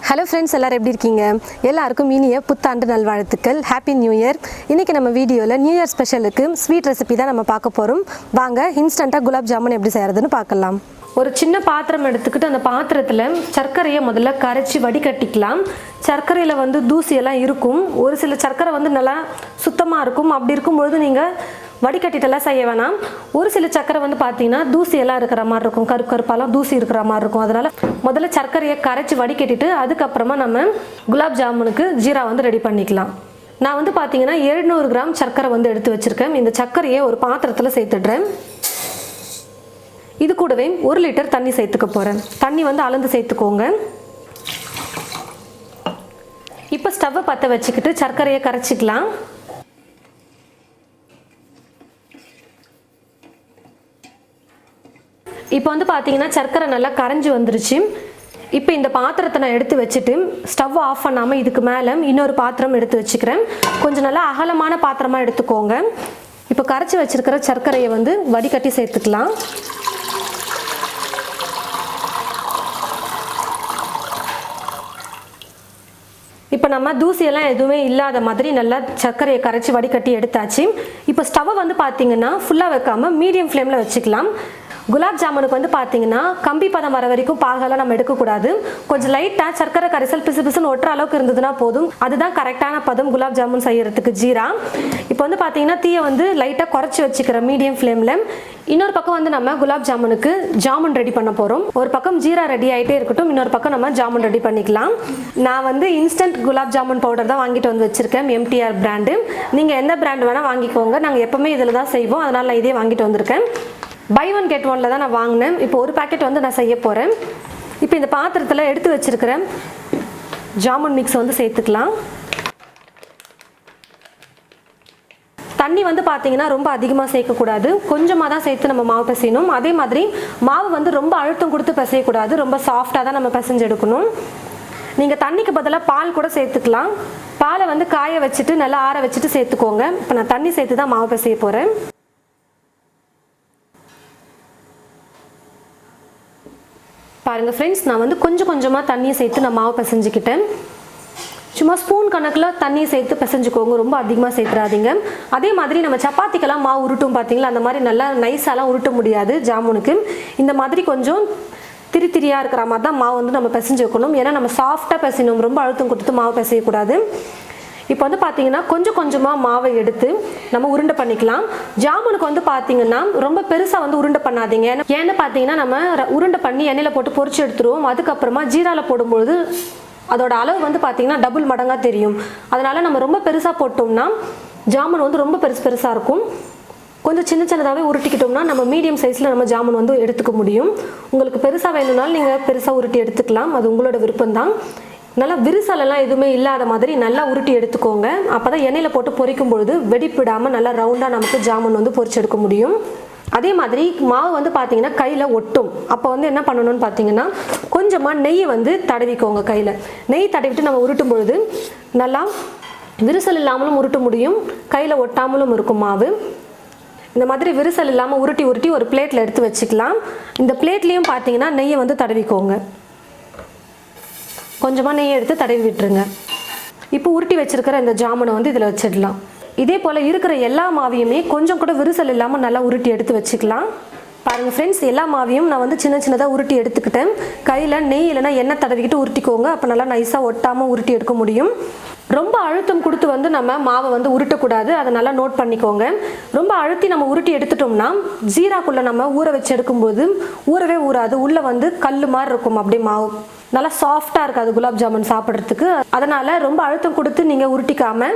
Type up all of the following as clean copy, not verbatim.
Hello friends, எல்லாரும் எப்படி இருக்கீங்க? எல்லாருக்கும் இனிய புத்தாண்டு நல்வாழ்த்துக்கள். Happy new year. இன்னைக்கு நம்ம வீடியோல நியூ இயர் ஸ்பெஷலுக்கு ஸ்வீட் ரெசிபி தான் நம்ம பார்க்க போறோம். வாங்க இன்ஸ்டன்ட்டா குலாப் ஜாமுன் எப்படி செய்யறதுன்னு பார்க்கலாம். ஒரு சின்ன பாத்திரம் எடுத்துக்கிட்டு அந்த பாத்திரத்துல சர்க்கரையை முதல்ல கரைச்சி வடிகட்டிக்கலாம். சர்க்கரையில தூசி எல்லாம் இருக்கும். ஒரு சில சர்க்கரை நல்லா சுத்தமா இருக்கும். அப்படி இருக்கும்போது நீங்க வடிகட்டிட்டெல்லாம் செய்ய வேணாம். ஒரு சில சர்க்கரை பார்த்தீங்கன்னா தூசி எல்லாம் இருக்கிற மாதிரி இருக்கும், கருப்பு கருப்பாலாம் தூசி இருக்கிற மாதிரி இருக்கும். அதனால முதல்ல சர்க்கரையை கரைச்சி வடிகட்டிட்டு அதுக்கப்புறமா நம்ம குலாப் ஜாமுனுக்கு ஜீரா ரெடி பண்ணிக்கலாம். நான் பார்த்தீங்கன்னா 700 கிராம் சர்க்கரை எடுத்து வச்சிருக்கேன். இந்த சர்க்கரையை ஒரு பாத்திரத்தில் சேர்த்துடுறேன். இது கூடவே 1 லிட்டர் தண்ணி சேர்த்துக்க போகிறேன். தண்ணி அளந்து சேர்த்துக்கோங்க. இப்போ ஸ்டவ்வை பற்ற வச்சுக்கிட்டு சர்க்கரையை கரைச்சிக்கலாம். இப்போ பார்த்தீங்கன்னா சர்க்கரை நல்லா கரைஞ்சி வந்துருச்சு. இப்போ இந்த பாத்திரத்தை நான் எடுத்து வச்சுட்டு ஸ்டவ் ஆஃப் பண்ணாமல் இதுக்கு மேலே இன்னொரு பாத்திரம் எடுத்து வச்சுக்கிறேன். கொஞ்சம் நல்லா அகலமான பாத்திரமாக எடுத்துக்கோங்க. இப்போ கரைச்சி வச்சிருக்கிற சர்க்கரையை வடிகட்டி சேர்த்துக்கலாம். இப்போ நம்ம தூசியெல்லாம் எதுவுமே இல்லாத மாதிரி நல்லா சர்க்கரையை கரைச்சி வடிகட்டி எடுத்தாச்சு. இப்போ ஸ்டவ்வை பார்த்தீங்கன்னா ஃபுல்லாக வைக்காம மீடியம் ஃப்ளேமில் வச்சுக்கலாம். குலாப் ஜாமுனுக்கு பார்த்தீங்கன்னா கம்பி பதம் வர வரைக்கும் பாகெல்லாம் நம்ம எடுக்கக்கூடாது. கொஞ்சம் லைட்டாக சர்க்கரை கரைசல் பிசு பிசுன்னு ஒட்டுற அளவுக்கு இருந்ததுன்னா போதும். அதுதான் கரெக்டான பதம் குலாப் ஜாமுன் செய்யறதுக்கு ஜீரா. இப்போ பார்த்தீங்கன்னா தீயை லைட்டாக குறைச்சி வச்சுக்கிற மீடியம் ஃப்ளேமில். இன்னொரு பக்கம் நம்ம குலாப் ஜாமுனுக்கு ஜாமுன் ரெடி பண்ண போகிறோம். ஒரு பக்கம் ஜீரா ரெடி ஆகிட்டே இருக்கட்டும், இன்னொரு பக்கம் நம்ம ஜாமுன் ரெடி பண்ணிக்கலாம். நான் இன்ஸ்டன்ட் குலாப் ஜாமுன் பவுடர் தான் வாங்கிட்டு வச்சிருக்கேன், MTR பிராண்டு. நீங்கள் எந்த பிராண்ட் வேணால் வாங்கிக்கோங்க. நாங்கள் எப்பவுமே இதில் தான் செய்வோம், அதனால் நான் இதே வாங்கிட்டு வந்திருக்கேன். பை 1 get 1ல தான் நான் வாங்கினேன். இப்போ ஒரு பேக்கெட் நான் செய்ய போகிறேன். இப்போ இந்த பாத்திரத்தில் எடுத்து வச்சிருக்கிறேன் ஜாமுன் மிக்ஸ் சேர்த்துக்கலாம். தண்ணி பார்த்தீங்கன்னா ரொம்ப அதிகமாக சேர்க்கக்கூடாது, கொஞ்சமாக தான் சேர்த்து நம்ம மாவு பிசையணும். அதே மாதிரி மாவு ரொம்ப அழுத்தம் கொடுத்து பிசையக்கூடாது, ரொம்ப சாஃப்டாக தான் நம்ம பிசைஞ்சு எடுக்கணும். நீங்கள் தண்ணிக்கு பதிலாக பால் கூட சேர்த்துக்கலாம். பாலை காய வச்சுட்டு நல்லா ஆற வச்சுட்டு சேர்த்துக்கோங்க. இப்போ நான் தண்ணி சேர்த்து தான் மாவு பிசைய போகிறேன். பாருங்கள் ஃப்ரெண்ட்ஸ், நான் கொஞ்சம் கொஞ்சமாக தண்ணியை சேர்த்து நான் மாவு பிசைஞ்சிக்கிட்டேன். சும்மா ஸ்பூன் கணக்கில் தண்ணியை சேர்த்து பிசைஞ்சுக்கோங்க, ரொம்ப அதிகமாக சேர்த்துறாதீங்க. அதே மாதிரி நம்ம சப்பாத்திக்கெல்லாம் மாவு உருட்டும் பார்த்தீங்களா, அந்த மாதிரி நல்லா நைஸாலாம் உருட்ட முடியாது ஜாமுனுக்கு. இந்த மாதிரி கொஞ்சம் திரி திரியாக இருக்கிற மாதிரி தான் மாவு நம்ம பிசைஞ்சு வைக்கணும். ஏன்னா நம்ம சாஃப்டாக பிசையணும், ரொம்ப அழுத்தம் கொடுத்து மாவு பிசையக்கூடாது. இப்போ பார்த்தீங்கன்னா கொஞ்சம் கொஞ்சமாக மாவை எடுத்து நம்ம உருண்டை பண்ணிக்கலாம். ஜாமுனுக்கு பார்த்தீங்கன்னா ரொம்ப பெருசாக உருண்டை பண்ணாதீங்க. ஏன்னு பார்த்தீங்கன்னா நம்ம உருண்டை பண்ணி எண்ணெயில் போட்டு பொரிச்சு எடுத்துருவோம். அதுக்கப்புறமா ஜீராவில் போடும்பொழுது அதோட அளவு பார்த்தீங்கன்னா டபுள் மடங்காக தெரியும். அதனால நம்ம ரொம்ப பெருசாக போட்டோம்னா ஜாமுன் ரொம்ப பெருசாக இருக்கும். கொஞ்சம் சின்ன சின்னதாகவே உருட்டிக்கிட்டோம்னா நம்ம மீடியம் சைஸில் நம்ம ஜாமுன் எடுத்துக்க முடியும். உங்களுக்கு பெருசாக வேணும்னாலும் நீங்கள் பெருசாக உருட்டி எடுத்துக்கலாம், அது உங்களோட விருப்பம்தான். நல்லா விரிசலெல்லாம் எதுவுமே இல்லாத மாதிரி நல்லா உருட்டி எடுத்துக்கோங்க. அப்போ தான் எண்ணெயில் போட்டு பொரிக்கும் பொழுது வெடிப்பிடாமல் நல்லா ரவுண்டாக நமக்கு ஜாமுன் பொரிச்சு எடுக்க முடியும். அதே மாதிரி மாவு பார்த்தீங்கன்னா கையில் ஒட்டும். அப்போ என்ன பண்ணணும்னு பார்த்தீங்கன்னா கொஞ்சமாக நெய் தடவிக்கோங்க. கையில் நெய் தடவிட்டு நம்ம உருட்டும் பொழுது நல்லா விரிசல் இல்லாமலும் உருட்ட முடியும், கையில் ஒட்டாமலும் இருக்கும் மாவு. இந்த மாதிரி விரிசல் இல்லாமல் உருட்டி உருட்டி ஒரு பிளேட்டில் எடுத்து வச்சுக்கலாம். இந்த பிளேட்லேயும் பார்த்தீங்கன்னா நெய்யை தடவிக்கோங்க. கொஞ்சமாக நெய் எடுத்து தடவி விட்டுருங்க. இப்போ உருட்டி வச்சிருக்கிற இந்த ஜாமுனை இதில் வச்சிடலாம். இதே போல் இருக்கிற எல்லா மாவையுமே கொஞ்சம் கூட விரிசல் இல்லாமல் நல்லா உருட்டி எடுத்து வச்சுக்கலாம். பாருங்கள் ஃப்ரெண்ட்ஸ், எல்லா மாவையும் நான் சின்ன சின்னதாக உருட்டி எடுத்துக்கிட்டேன். கையில் நெய் இல்லைனா எண்ணெய் தடவிக்கிட்டு உருட்டிக்கோங்க. அப்போ நல்லா நைஸாக ஒட்டாமல் உருட்டி எடுக்க முடியும். ரொம்ப அழுத்தம் கொடுத்து நம்ம மாவை உருட்டக்கூடாது, அதை நல்லா நோட் பண்ணிக்கோங்க. ரொம்ப அழுத்தி நம்ம உருட்டி எடுத்துட்டோம்னா ஜீராக்குள்ளே நம்ம ஊற வச்சு எடுக்கும்போது ஊறவே ஊறாது, உள்ளே கல் மாதிரி இருக்கும். அப்படியே மாவு நல்லா சாஃப்டாக இருக்காது குலாப் ஜாமுன் சாப்பிட்றதுக்கு. அதனால் ரொம்ப அழுத்தம் கொடுத்து நீங்கள் உருட்டிக்காமல்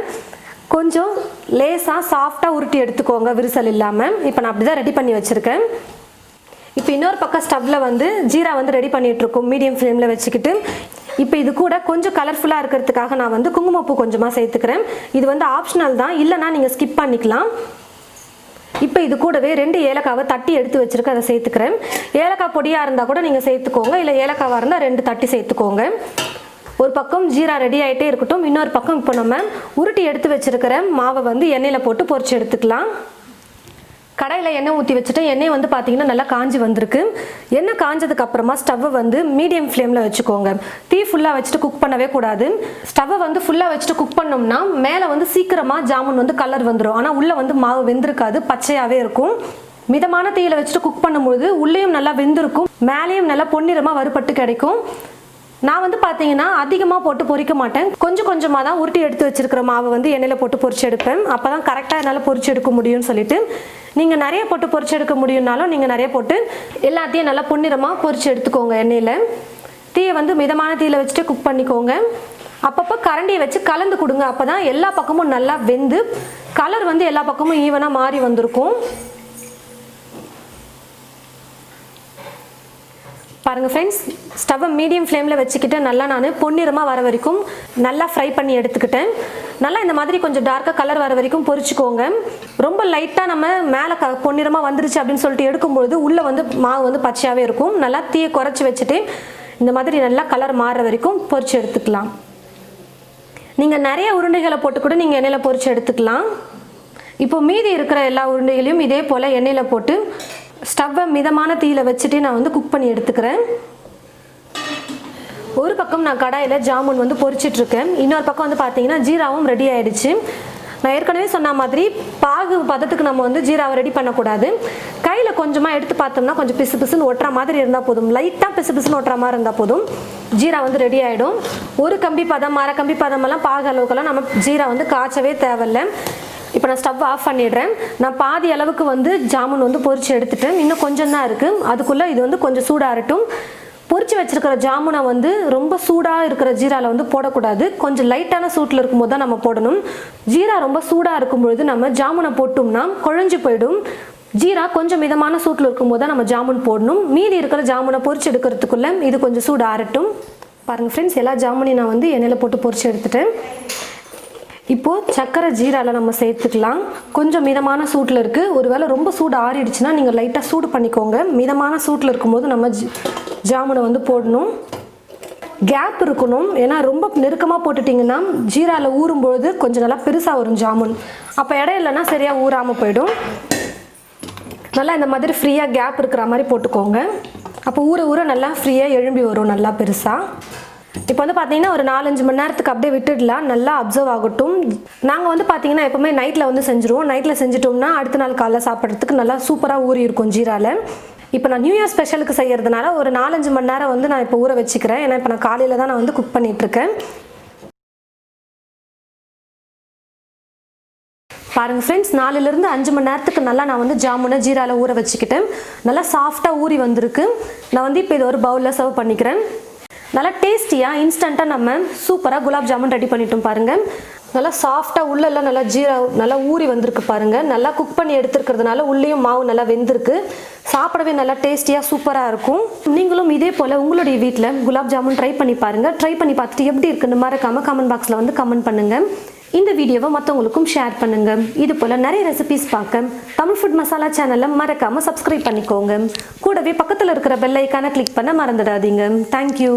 கொஞ்சம் லேசாக சாஃப்டாக உருட்டி எடுத்துக்கோங்க, விரிசல் இல்லாமல். இப்போ நான் அப்படி தான் ரெடி பண்ணி வச்சுருக்கேன். இப்போ இன்னொரு பக்கம் ஸ்டவ்வில் ஜீரா ரெடி பண்ணிகிட்ருக்கோம் மீடியம் ஃப்ளேமில் வச்சுக்கிட்டு. இப்போ இது கூட கொஞ்சம் கலர்ஃபுல்லாக இருக்கிறதுக்காக நான் குங்குமப்பூ கொஞ்சமாக சேர்த்துக்கிறேன். இது ஆப்ஷனல் தான், இல்லைனா நீங்கள் ஸ்கிப் பண்ணிக்கலாம். இப்போ இது கூடவே 2 ஏலக்காவை தட்டி எடுத்து வச்சுருக்க அதை சேர்த்துக்கிறேன். ஏலக்காய் பொடியாக இருந்தால் கூட நீங்கள் சேர்த்துக்கோங்க, இல்லை ஏலக்காவாக இருந்தால் 2 தட்டி சேர்த்துக்கோங்க. ஒரு பக்கம் ஜீரா ரெடி ஆகிட்டே இருக்கட்டும், இன்னொரு பக்கம் இப்போ நம்ம உருட்டி எடுத்து வச்சுருக்கிற மாவை எண்ணெயில் போட்டு பொரிச்சு எடுத்துக்கலாம். கடாயில் எண்ணெய் ஊற்றி வச்சுட்டு எண்ணெய் வந்து பார்த்தீங்கன்னா நல்லா காஞ்சி வந்திருக்கு. எண்ணெய் காஞ்சதுக்கு அப்புறமா ஸ்டவ்வை வந்து மீடியம் ஃப்ளேமில் வச்சுக்கோங்க. தீ ஃபுல்லாக வச்சுட்டு குக் பண்ணவே கூடாது. ஸ்டவ்வை வந்து ஃபுல்லாக வச்சுட்டு குக் பண்ணோம்னா மேலே வந்து சீக்கிரமாக ஜாமுன் வந்து கலர் வந்துடும். ஆனால் உள்ளே வந்து மாவு வெந்திருக்காது, பச்சையாகவே இருக்கும். மிதமான தீயில வச்சுட்டு குக் பண்ணும்போது உள்ளேயும் நல்லா வெந்திருக்கும், மேலேயும் நல்லா பொன்னிறமாக வறுபட்டு கிடைக்கும். நான் வந்து பார்த்தீங்கன்னா அதிகமாக போட்டு பொரிக்க மாட்டேன். கொஞ்சம் கொஞ்சமாக தான் உருட்டி எடுத்து வச்சிருக்கிற மாவை வந்து எண்ணெயில் போட்டு பொரிச்சு எடுப்பேன். அப்போ தான் கரெக்டாக என்னால் பொரிச்சு எடுக்க முடியும்னு சொல்லிட்டு. நீங்கள் நிறைய போட்டு பொரிச்சு எடுக்க முடியும்னாலும் நீங்கள் நிறைய போட்டு எல்லாத்தையும் நல்லா பொன்னிறமாக பொரிச்சு எடுத்துக்கோங்க. எண்ணெயில் தீயை வந்து மிதமான தீயில வச்சுட்டு குக் பண்ணிக்கோங்க. அப்பப்போ கரண்டியை வச்சு கலந்து கொடுங்க. அப்போ தான் எல்லா பக்கமும் நல்லா வெந்து கலர் வந்து எல்லா பக்கமும் ஈவனாக மாறி வந்திருக்கும். பாருங்க ஃப்ரெண்ட்ஸ், ஸ்டவ்வை மீடியம் ஃப்ளேமில் வச்சுக்கிட்டு நல்லா நான் பொன்னிறமாக வர வரைக்கும் நல்லா ஃப்ரை பண்ணி எடுத்துக்கிட்டேன். நல்லா இந்த மாதிரி கொஞ்சம் டார்க்காக கலர் வர வரைக்கும் பொரிச்சுக்கோங்க. ரொம்ப லைட்டாக நம்ம மேலே பொன்னிறமாக வந்துருச்சு அப்படின்னு சொல்லிட்டு எடுக்கும்பொழுது உள்ளே வந்து மாவு வந்து பச்சையாகவே இருக்கும். நல்லா தீயை குறைச்சி வச்சுட்டு இந்த மாதிரி நல்லா கலர் மாறுற வரைக்கும் பொரிச்சு எடுத்துக்கலாம். நீங்கள் நிறைய உருண்டைகளை போட்டு கூட நீங்கள் எண்ணெயில் பொரிச்சு எடுத்துக்கலாம். இப்போ மீதி இருக்கிற எல்லா உருண்டைகளையும் இதே போல் எண்ணெயில் போட்டு ஸ்டவ்வை மிதமான தீயில வச்சுட்டு நான் வந்து குக் பண்ணி எடுத்துக்கிறேன். ஒரு பக்கம் நான் கடாயில் ஜாமுன் வந்து பொரிச்சிட்ருக்கேன். இன்னொரு பக்கம் வந்து பார்த்தீங்கன்னா ஜீராவும் ரெடி ஆகிடுச்சு. நான் ஏற்கனவே சொன்ன மாதிரி பாகு பதத்துக்கு நம்ம வந்து ஜீராவை ரெடி பண்ணக்கூடாது. கையில் கொஞ்சமாக எடுத்து பார்த்தோம்னா கொஞ்சம் பிசு பிசுன்னு ஒட்டுற மாதிரி இருந்தால் போதும். லைட்டாக பிசு பிசுன்னு ஒட்டுற மாதிரி இருந்தால் போதும், ஜீரா வந்து ரெடி ஆகிடும். ஒரு கம்பி பதம், அரை கம்பி பதமெல்லாம் பாகு அளவுக்கெல்லாம் நம்ம ஜீரா வந்து காய்ச்சவே தேவையில்லை. இப்போ நான் ஸ்டவ் ஆஃப் பண்ணிடுறேன். நான் பாதி அளவுக்கு வந்து ஜாமுன் வந்து பொரிச்சு எடுத்துட்டேன். இன்னும் கொஞ்சம் தான் இருக்குது. அதுக்குள்ளே இது வந்து கொஞ்சம் சூடாகட்டும். பொரிச்சு வச்சிருக்கிற ஜாமுனை வந்து ரொம்ப சூடாக இருக்கிற ஜீராவில் வந்து போடக்கூடாது. கொஞ்சம் லைட்டான சூட்டில் இருக்கும்போது தான் நம்ம போடணும். ஜீரா ரொம்ப சூடாக இருக்கும்பொழுது நம்ம ஜாமுனை போட்டோம்னா குழஞ்சி போயிடும். ஜீரா கொஞ்சம் மிதமான சூட்டில் இருக்கும்போது தான் நம்ம ஜாமுன் போடணும். மீதி இருக்கிற ஜாமுனை பொரிச்சு எடுக்கிறதுக்குள்ளே இது கொஞ்சம் சூடு ஆறட்டும். பாருங்கள் ஃப்ரெண்ட்ஸ், எல்லா ஜாமுனையும் நான் வந்து எண்ணெயில் போட்டு பொரிச்சு எடுத்துட்டேன். இப்போது சர்க்கரை ஜீராவில் நம்ம சேர்த்துக்கலாம். கொஞ்சம் மிதமான சூட்டில் இருக்குது. ஒருவேளை ரொம்ப சூடு ஆறிடுச்சுன்னா நீங்கள் லைட்டாக சூடு பண்ணிக்கோங்க. மிதமான சூட்டில் இருக்கும்போது நம்ம ஜாமுனை வந்து போடணும். கேப் இருக்கணும். ஏன்னா ரொம்ப நெருக்கமாக போட்டுட்டிங்கன்னா ஜீராவில் ஊறும்பொழுது கொஞ்சம் நல்லா பெருசாக வரும் ஜாமுன். அப்போ இடம் இல்லைன்னா சரியாக ஊறாமல் போயிடும். நல்லா இந்த மாதிரி ஃப்ரீயாக கேப் இருக்கிற மாதிரி போட்டுக்கோங்க. அப்போ ஊற ஊற நல்லா ஃப்ரீயாக எழும்பி வரும், நல்லா பெருசாக. இப்போ வந்து பார்த்தீங்கன்னா ஒரு 4-5 மணி நேரத்துக்கு அப்படியே விட்டுடலாம், நல்லா அப்சர்வ் ஆகட்டும். நாங்கள் வந்து பார்த்தீங்கன்னா எப்போவுமே நைட்டில் வந்து செஞ்சுருவோம். நைட்டில் செஞ்சிட்டோம்னா அடுத்த நாள் காலைல சாப்பிட்றதுக்கு நல்லா சூப்பராக ஊறி இருக்கும் ஜீராவில். இப்போ நான் நியூ இயர் ஸ்பெஷலுக்கு செய்கிறதுனால ஒரு 4-5 மணி நேரம் வந்து நான் இப்போ ஊற வச்சுக்கிறேன். ஏன்னா இப்போ நான் காலையில் தான் நான் வந்து குக் பண்ணிகிட்ருக்கேன். பாருங்கள் ஃப்ரெண்ட்ஸ், 4-5 மணி நேரத்துக்கு நல்லா நான் வந்து ஜாமுனை ஜீராவில் ஊற வச்சுக்கிட்டேன். நல்லா சாஃப்டாக ஊறி வந்திருக்கு. நான் வந்து இப்போ இது ஒரு பவுலில் சர்வ் பண்ணிக்கிறேன். நல்லா டேஸ்டியாக இன்ஸ்டண்ட்டாக நம்ம சூப்பராக குலாப் ஜாமுன் ரெடி பண்ணிட்டோம். பாருங்கள், நல்லா சாஃப்டாக உள்ளெல்லாம் நல்லா ஜீரா நல்லா ஊறி வந்திருக்கு. பாருங்கள், நல்லா குக் பண்ணி எடுத்துருக்கிறதுனால உள்ளேயும் மாவு நல்லா வெந்திருக்கு. சாப்பிடவே நல்லா டேஸ்டியாக சூப்பராக இருக்கும். நீங்களும் இதே போல் உங்களுடைய வீட்டில் குலாப் ஜாமுன் ட்ரை பண்ணி பாருங்கள். ட்ரை பண்ணி பார்த்துட்டு எப்படி இருக்குன்னு மறக்காமல் கமெண்ட் பாக்ஸில் வந்து கமெண்ட் பண்ணுங்கள். இந்த வீடியோவை மற்றவங்களுக்கும் ஷேர் பண்ணுங்கள். இது போல் நிறைய ரெசிபிஸ் பார்க்க தமிழ் ஃபுட் மசாலா சேனலை மறக்காமல் சப்ஸ்கிரைப் பண்ணிக்கோங்க. கூடவே பக்கத்தில் இருக்கிற பெல் ஐக்கானை கிளிக் பண்ண மறந்துடாதீங்க. தேங்க்யூ.